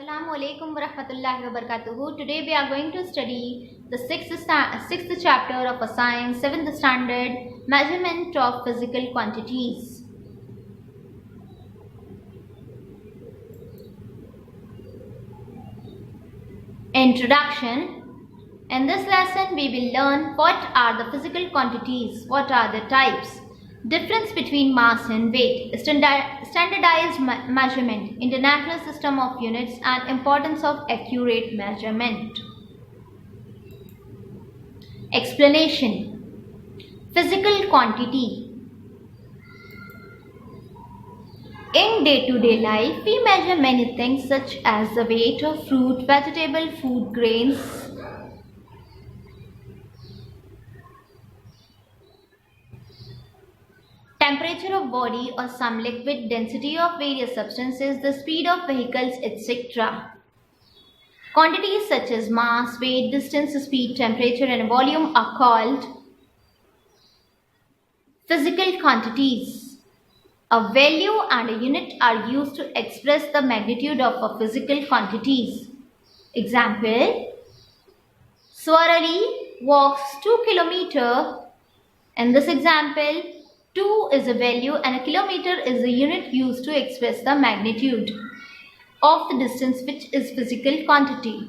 Assalamu alaikum wa rahmatullahi wa barakatuhu. Today we are going to study the sixth chapter of a science, 7th standard, measurement of physical quantities. Introduction. In this lesson we will learn what are the physical quantities, what are the types, difference between mass and weight, standardized measurement, international system of units, and importance of accurate measurement. Explanation. Physical quantity. In day-to-day life, we measure many things such as the weight of fruit, vegetable, food grains, temperature of body or some liquid, density of various substances, the speed of vehicles, etc. Quantities such as mass, weight, distance, speed, temperature, and volume are called physical quantities. A value and a unit are used to express the magnitude of a physical quantities. Example: Swarali walks 2 km. In this example, 2 is a value and a kilometer is a unit used to express the magnitude of the distance, which is physical quantity.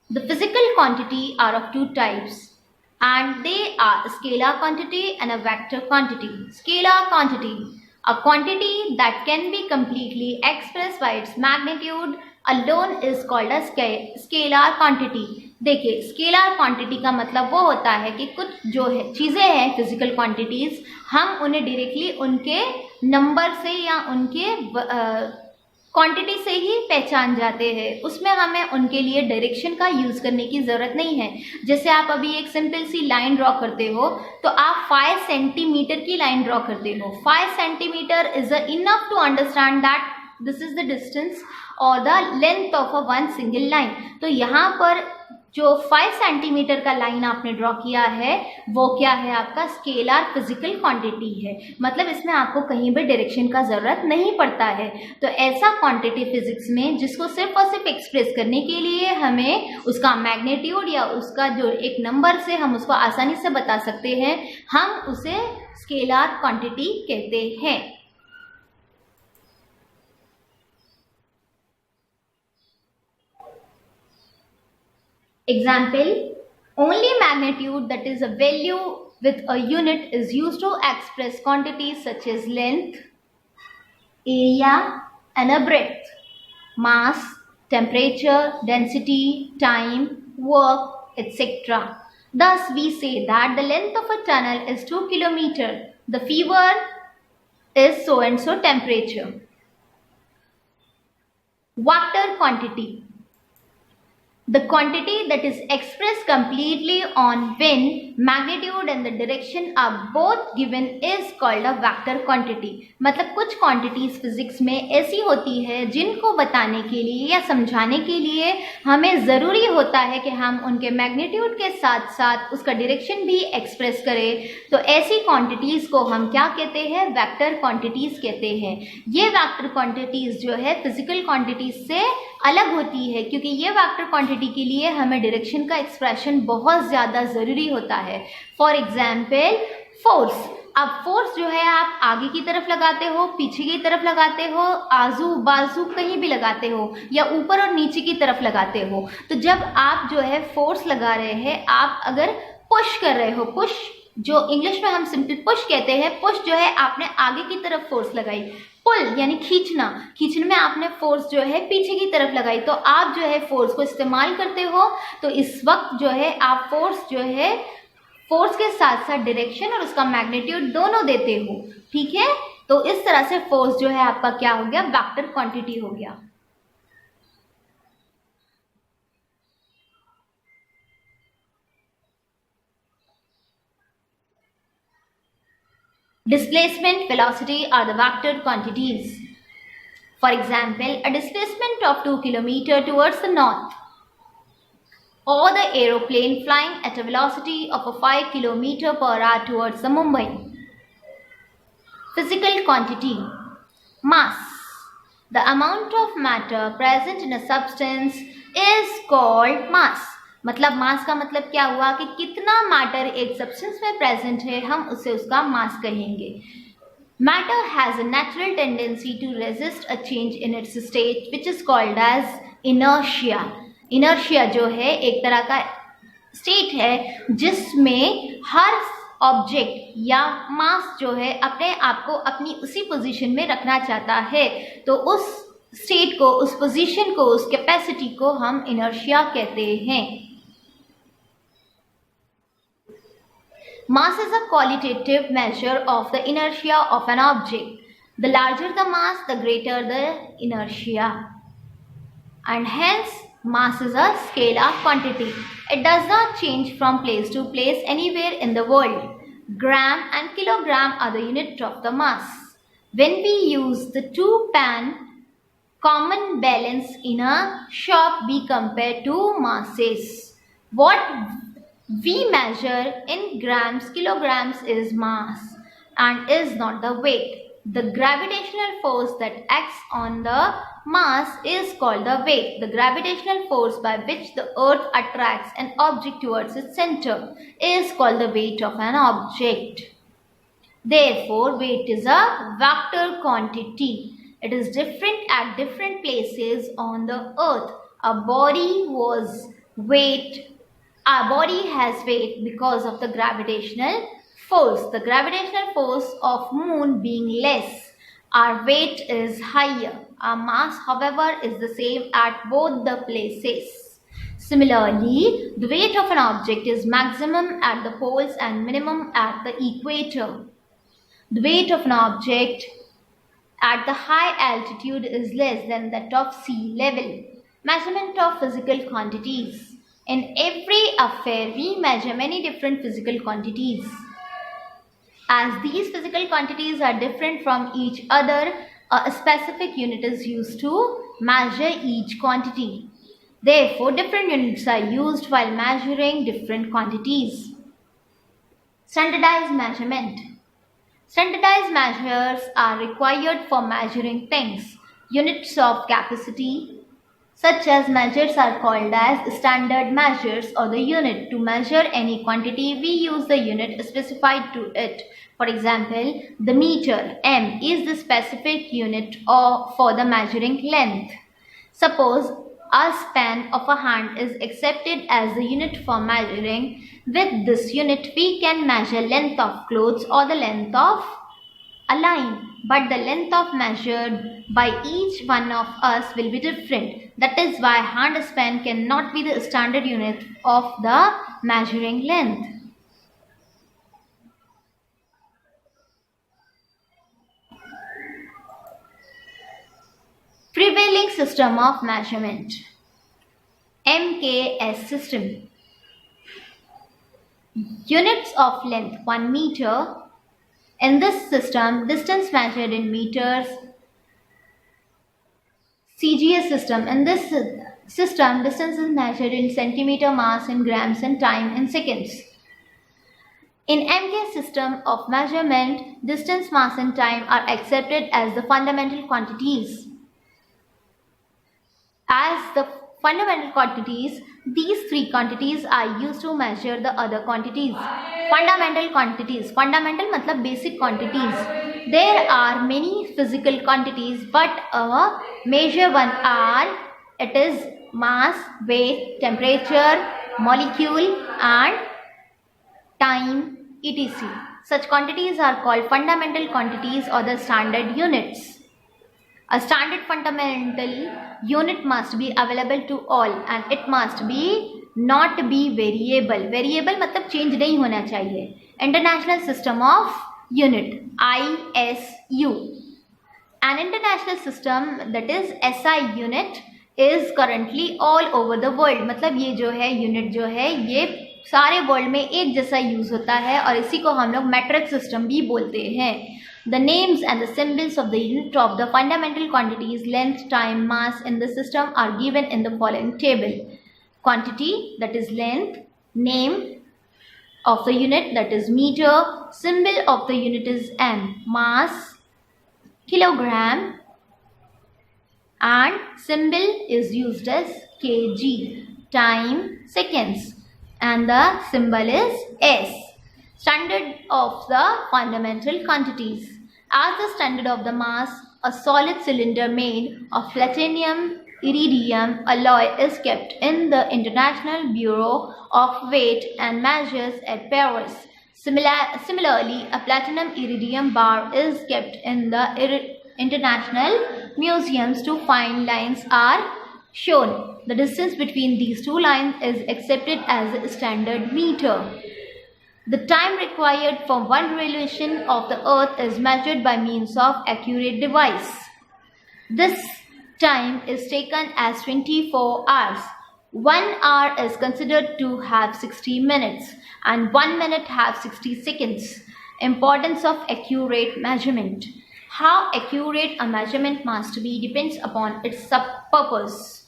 The physical quantity are of two types, and they are a scalar quantity and a vector quantity. Scalar quantity, a quantity that can be completely expressed by its magnitude alone, is called a scalar quantity. देखिए, scalar quantity का मतलब वो होता है कि कुछ जो है चीज़ें हैं फिजिकल क्वांटिटीज़, हम उन्हें डायरेक्टली उनके नंबर से या उनके क्वांटिटी से ही पहचान जाते हैं. उसमें हमें उनके लिए डायरेक्शन का यूज़ करने की ज़रूरत नहीं है. जैसे आप अभी एक सिंपल सी लाइन ड्रॉ करते हो तो आप 5 सेंटीमीटर की लाइन ड्रॉ करते हो. 5 centimetre is enough to understand that this is the distance और the length of a one single line. तो यहाँ पर जो 5 सेंटीमीटर का लाइन आपने ड्रॉ किया है वो क्या है, आपका स्केलर फिजिकल क्वांटिटी है. मतलब इसमें आपको कहीं भी डायरेक्शन का ज़रूरत नहीं पड़ता है. तो ऐसा क्वांटिटी फिजिक्स में जिसको सिर्फ और सिर्फ एक्सप्रेस करने के लिए हमें उसका मैग्नीट्यूड या उसका जो एक नंबर से हम उसको आसानी से बता सकते हैं, हम उसे स्केलर क्वांटिटी कहते हैं. Example: only magnitude, that is a value with a unit, is used to express quantities such as length, area, and a breadth, mass, temperature, density, time, work, etc. Thus, we say that the length of a tunnel is 2 km. The fever is so and so temperature. Vector quantity. The quantity that is expressed completely on when magnitude and the direction are both given is called a vector quantity. मतलब कुछ quantities physics में ऐसी होती है जिनको बताने के लिए या समझाने के लिए हमें ज़रूरी होता है कि हम उनके magnitude के साथ साथ उसका direction भी express करें. तो ऐसी quantities को हम क्या कहते हैं, vector quantities कहते हैं. ये vector quantities जो है physical quantities से अलग होती है क्योंकि ये वेक्टर क्वांटिटी के लिए हमें डायरेक्शन का एक्सप्रेशन बहुत ज़्यादा ज़रूरी होता है. For example force. अब फोर्स जो है आप आगे की तरफ लगाते हो, पीछे की तरफ लगाते हो, आजू बाजू कहीं भी लगाते हो या ऊपर और नीचे की तरफ लगाते हो. तो जब आप जो है फोर्स लगा रहे हैं, आप अगर पुश कर रहे हो, पुश जो इंग्लिश में हम सिंपल पुश कहते हैं, पुश जो है आपने आगे की तरफ फोर्स लगाई. पुल यानी खींचना, खींचने में आपने फोर्स जो है पीछे की तरफ लगाई. तो आप जो है फोर्स को इस्तेमाल करते हो तो इस वक्त जो है आप फोर्स जो है फोर्स के साथ साथ डायरेक्शन और उसका मैग्नीट्यूड दोनों देते हो. ठीक है, तो इस तरह से फोर्स जो है आपका क्या हो गया, वेक्टर क्वांटिटी हो गया. Displacement, velocity are the vector quantities. For example, a displacement of 2 km towards the north, or the aeroplane flying at a velocity of 5 km per hour towards the Mumbai. Physical quantity. Mass. The amount of matter present in a substance is called mass. मतलब मास का मतलब क्या हुआ कि कितना matter एक substance में present है, हम उसे उसका मास कहेंगे. Matter has a natural tendency to resist a change in its state, which is called as inertia. Inertia जो है एक तरह का स्टेट है जिसमें हर ऑब्जेक्ट या मास जो है अपने आप को अपनी उसी पोजीशन में रखना चाहता है. तो उस स्टेट को, उस पोजीशन को, उस कैपेसिटी को हम इनर्शिया कहते हैं. Mass is a qualitative measure of the inertia of an object. The larger the mass, the greater the inertia. And hence, mass is a scalar quantity. It does not change from place to place anywhere in the world. Gram and kilogram are the unit of the mass. When we use the 2-pan common balance in a shop, we compare two masses. What we measure in grams, kilograms is mass and is not the weight. The gravitational force that acts on the mass is called the weight. The gravitational force by which the earth attracts an object towards its center is called the weight of an object. Therefore, weight is a vector quantity. It is different at different places on the earth. A body has weight because of the gravitational force. The gravitational force of moon being less, our weight is higher. Our mass, however, is the same at both the places. Similarly, the weight of an object is maximum at the poles and minimum at the equator. The weight of an object at the high altitude is less than that of sea level. Measurement of physical quantities. In every affair, we measure many different physical quantities. As these physical quantities are different from each other, a specific unit is used to measure each quantity. Therefore, different units are used while measuring different quantities. Standardized measurement. Standardized measures are required for measuring things. Units of capacity, such as measures, are called as standard measures or the unit. To measure any quantity, we use the unit specified to it. For example, the meter, m, is the specific unit for the measuring length. Suppose a span of a hand is accepted as the unit for measuring. With this unit, we can measure length of clothes or the length of a line. But the length of measured by each one of us will be different. That is why hand span cannot be the standard unit of the measuring length. Prevailing system of measurement. MKS system. Units of length 1 meter. In this system, distance measured in meters. CGS system. In this system, distance is measured in centimeter, mass in grams, and time in seconds. In MK system of measurement, distance, mass, and time are accepted as the fundamental quantities. As the fundamental quantities, these three quantities are used to measure the other quantities. Fundamental quantities. Fundamental matlab basic quantities. There are many physical quantities, but a major one are, it is mass, weight, temperature, molecule, and time, etc. Such quantities are called fundamental quantities or the standard units. A standard fundamental unit must be available to all and it must be not be variable. Variable मतलब change नहीं होना चाहिए. International System of Unit, ISU. An international system, that is SI unit, is currently all over the world. मतलब ये जो है unit जो है ये सारे वर्ल्ड में एक जैसा यूज होता है और इसी को हम लोग metric system भी बोलते हैं. The names and the symbols of the unit of the fundamental quantities length, time, mass in the system are given in the following table. Quantity, that is length. Name of the unit, that is meter. Symbol of the unit is m. Mass, kilogram. and symbol is used as kg, time, seconds, and the symbol is S. Standard of the fundamental quantities. As the standard of the mass, a solid cylinder made of platinum iridium alloy is kept in the International Bureau of Weight and Measures at Paris. Similarly, a platinum iridium bar is kept in the international museums. Two fine lines are shown. The distance between these two lines is accepted as a standard meter. The time required for one revolution of the earth is measured by means of accurate device. This time is taken as 24 hours. 1 hour is considered to have 60 minutes and 1 minute have 60 seconds. Importance of accurate measurement. How accurate a measurement must be depends upon its purpose.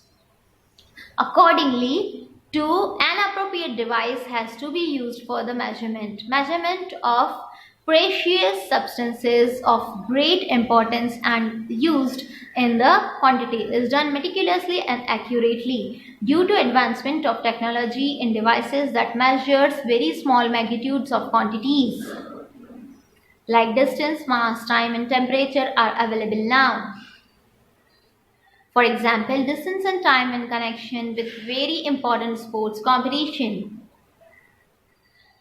Accordingly, an appropriate device has to be used for the measurement. Measurement of precious substances of great importance and used in the quantity is done meticulously and accurately due to advancement of technology in devices that measures very small magnitudes of quantities like distance, mass, time and temperature are available now. For example, distance and time in connection with very important sports competition.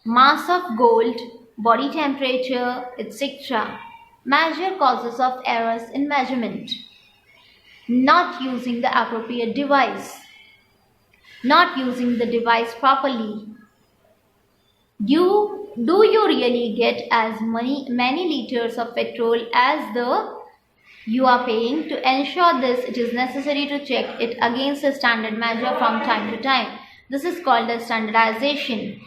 Mass of gold, body temperature, etc. Major causes of errors in measurement. Not using the appropriate device. Not using the device properly. Do you really get as many liters of petrol as you are paying? To ensure this, it is necessary to check it against a standard measure from time to time. This is called as standardization.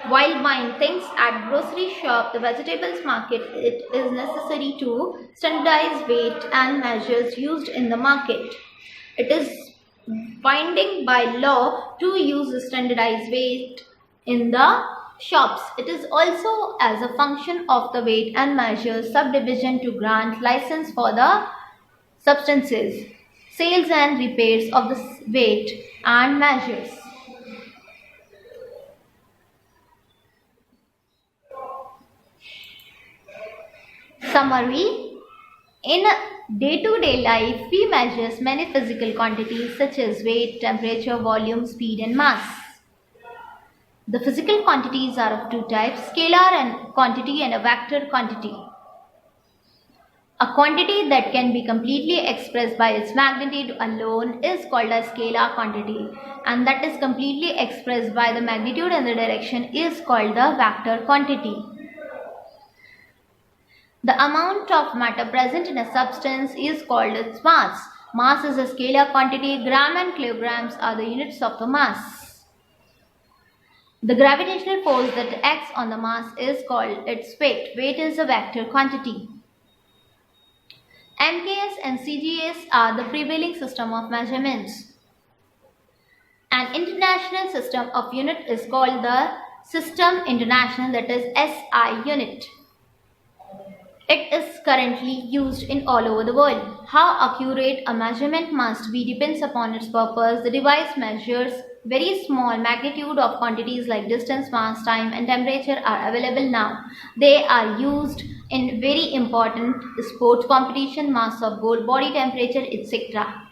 While buying things at grocery shop, the vegetables market, it is necessary to standardize weight and measures used in the market. It is binding by law to use the standardized weight in the shops. It is also as a function of the weight and measures subdivision to grant license for the substances, sales and repairs of the weight and measures. Summary. In day-to-day life, we measure many physical quantities such as weight, temperature, volume, speed and mass. The physical quantities are of two types, scalar quantity and a vector quantity. A quantity that can be completely expressed by its magnitude alone is called a scalar quantity, and that is completely expressed by the magnitude and the direction is called the vector quantity. The amount of matter present in a substance is called its mass. Mass is a scalar quantity. Gram and kilograms are the units of the mass. The gravitational force that acts on the mass is called its weight. Weight is a vector quantity. MKS and CGS are the prevailing system of measurements. An international system of unit is called the System International, that is SI unit. It is currently used in all over the world. How accurate a measurement must be depends upon its purpose. The device measures very small magnitude of quantities like distance, mass, time and temperature are available now. They are used in very important sport competition, mass of gold, body temperature, etc.